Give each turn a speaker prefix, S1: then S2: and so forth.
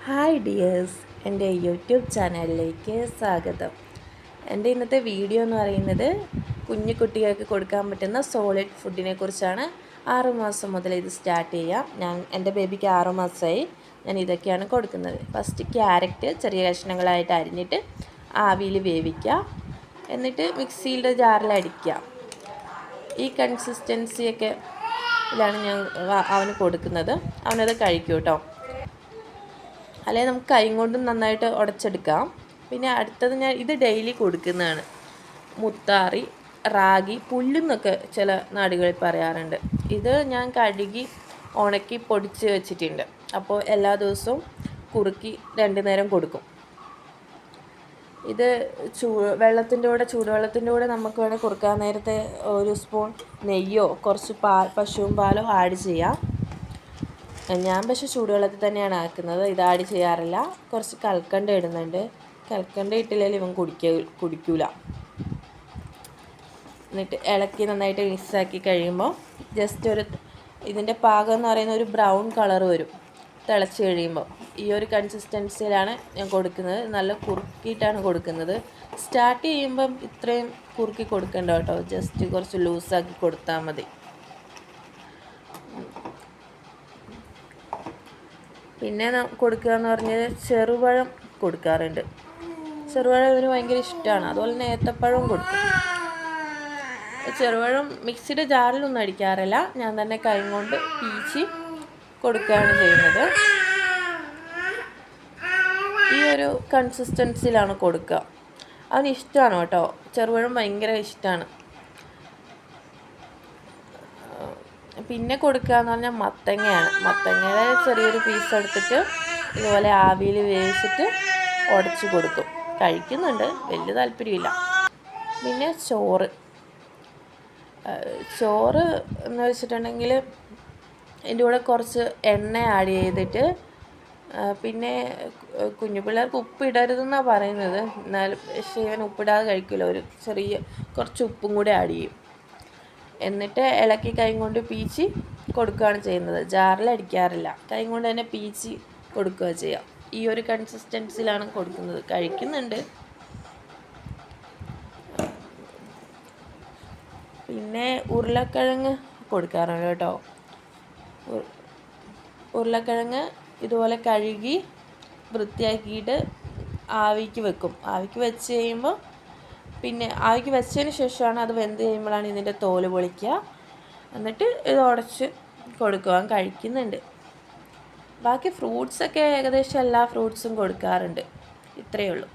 S1: Hi dears, എൻ്റെ YouTube ചാനലിലേക്ക് സ്വാഗതം. എൻ്റെ ഇന്നത്തെ വീഡിയോ എന്ന് പറയുന്നത് കുഞ്ഞു കുട്ടികൾക്ക് കൊടുക്കാൻ പറ്റുന്ന സോളിഡ് ഫുഡിനെ കുറിച്ചാണ്. 6 മാസം മുതൽ ഇത് സ്റ്റാർട്ട് ചെയ്യാം. എൻ്റെ ബേബിക്ക് 6 മാസമായി. ഞാൻ ഇതൊക്കെയാണ് കൊടുക്കുന്നത്. ഫസ്റ്റ് ക്യാരറ്റ് ചെറിയ കഷ്ണങ്ങളായിട്ട് അരിഞ്ഞിട്ട് ആവിയിൽ വേവിക്കുക. എന്നിട്ട് മിക്സിയുടെ ജാറിൽ അടിക്കുക. ഈ കൺസിസ്റ്റൻസിയൊക്കെ ഇതിലാണ് ഞാൻ അവന് കൊടുക്കുന്നത്. അവനത് കഴിക്കും കേട്ടോ. അല്ലെങ്കിൽ നമുക്ക് കൈ കൊണ്ടും നന്നായിട്ട് ഉടച്ചെടുക്കാം. പിന്നെ അടുത്തത് ഞാൻ ഇത് ഡെയിലി കൊടുക്കുന്നതാണ്. മുത്താറി, റാഗി, പുല്ലെന്നൊക്കെ ചില നാടുകളിൽ പറയാറുണ്ട്. ഇത് ഞാൻ കഴുകി ഉണക്കി പൊടിച്ച് വെച്ചിട്ടുണ്ട്. അപ്പോൾ എല്ലാ ദിവസവും കുറുക്കി 2 നേരം കൊടുക്കും. ഇത് ചൂടുവെള്ളത്തിൻ്റെ കൂടെ നമുക്ക് വേണേൽ കുറുക്കാൻ നേരത്തെ 1 സ്പൂൺ നെയ്യോ കുറച്ച് പശുവും പാലോ ആഡ് ചെയ്യാം. ഞാൻ പക്ഷേ ചൂടുവെള്ളത്തിൽ തന്നെയാണ് ആക്കുന്നത്. ഇത് ആഡ് ചെയ്യാറില്ല. കുറച്ച് കൽക്കണ്ട ഇടുന്നുണ്ട്. കൽക്കണ്ട ഇട്ടില്ലെങ്കിൽ ഇവൻ കുടിക്കൂല. എന്നിട്ട് ഇളക്കി നന്നായിട്ട് മിക്സാക്കി കഴിയുമ്പോൾ ജസ്റ്റ് ഇതിൻ്റെ പാകം എന്ന് പറയുന്ന ഒരു ബ്രൗൺ കളർ വരും തിളച്ച് കഴിയുമ്പോൾ. ഈ ഒരു കൺസിസ്റ്റൻസിയിലാണ് ഞാൻ കൊടുക്കുന്നത്. നല്ല കുറുക്കിയിട്ടാണ് കൊടുക്കുന്നത്. സ്റ്റാർട്ട് ചെയ്യുമ്പം ഇത്രയും കുറുക്കി കൊടുക്കണ്ട കേട്ടോ. ജസ്റ്റ് കുറച്ച് ലൂസാക്കി കൊടുത്താൽ മതി. പിന്നെ കൊടുക്കുക എന്ന് പറഞ്ഞാൽ ചെറുപഴം കൊടുക്കാറുണ്ട്. ചെറുപഴം ഇവന് ഭയങ്കര ഇഷ്ടമാണ്. അതുപോലെ തന്നെ ഏത്തപ്പഴവും കൊടുക്കും. ചെറുപഴം മിക്സിയുടെ ജാറിലൊന്നും അടിക്കാറില്ല. ഞാൻ തന്നെ കൈ കൊണ്ട് പീച്ചി കൊടുക്കുകയാണ് ചെയ്യുന്നത്. ഈ ഒരു കൺസിസ്റ്റൻസിയിലാണ് കൊടുക്കുക. അവന് ഇഷ്ടമാണ് കേട്ടോ. ചെറുപഴം ഭയങ്കര ഇഷ്ടമാണ്. പിന്നെ കൊടുക്കുക എന്ന് പറഞ്ഞാൽ മത്തങ്ങയാണ്. മത്തങ്ങയുടെ ചെറിയൊരു പീസ് എടുത്തിട്ട് ഇതുപോലെ ആവിയിൽ വേവിച്ചിട്ട് ഉടച്ച് കൊടുക്കും. കഴിക്കുന്നുണ്ട്, വലിയ താല്പര്യമില്ല. പിന്നെ ചോറ് എന്ന് വെച്ചിട്ടുണ്ടെങ്കിൽ ഇതിൻ്റെ കൂടെ കുറച്ച് എണ്ണ ആഡ് ചെയ്തിട്ട്, പിന്നെ കുഞ്ഞു പിള്ളേർക്ക് ഉപ്പ് ഇടരുതെന്നാണ് പറയുന്നത്. എന്നാലും പക്ഷേ ഇവൻ ഉപ്പിടാതെ കഴിക്കില്ല. കുറച്ച് ഉപ്പും കൂടെ ആഡ് ചെയ്യും. എന്നിട്ട് ഇളക്കി കൈ കൊണ്ട് പീച്ചി കൊടുക്കുകയാണ് ചെയ്യുന്നത്. ജാറിൽ അടിക്കാറില്ല. കൈ കൊണ്ട് തന്നെ പീച്ചി കൊടുക്കുക ചെയ്യാം. ഈ ഒരു കൺസിസ്റ്റൻസിയിലാണ് കൊടുക്കുന്നത്. കഴിക്കുന്നുണ്ട്. പിന്നെ ഉരുളക്കിഴങ്ങ് കൊടുക്കാറുണ്ട് കേട്ടോ. ഉരുളക്കിഴങ്ങ് ഇതുപോലെ കഴുകി വൃത്തിയാക്കിയിട്ട് ആവിക്ക് വെക്കും. ആവിക്ക് വെച്ച് കഴിയുമ്പോൾ പിന്നെ ആവിക്ക് വെച്ചതിന് ശേഷമാണ് അത് വെന്ത് കഴിയുമ്പോഴാണ് ഇതിൻ്റെ തോല് പൊളിക്കുക. എന്നിട്ട് ഇത് ഉടച്ച് കൊടുക്കുവാൻ കഴിക്കുന്നുണ്ട്. ബാക്കി ഫ്രൂട്ട്സൊക്കെ ഏകദേശം എല്ലാ ഫ്രൂട്ട്സും കൊടുക്കാറുണ്ട്. ഇത്രയേ ഉള്ളൂ.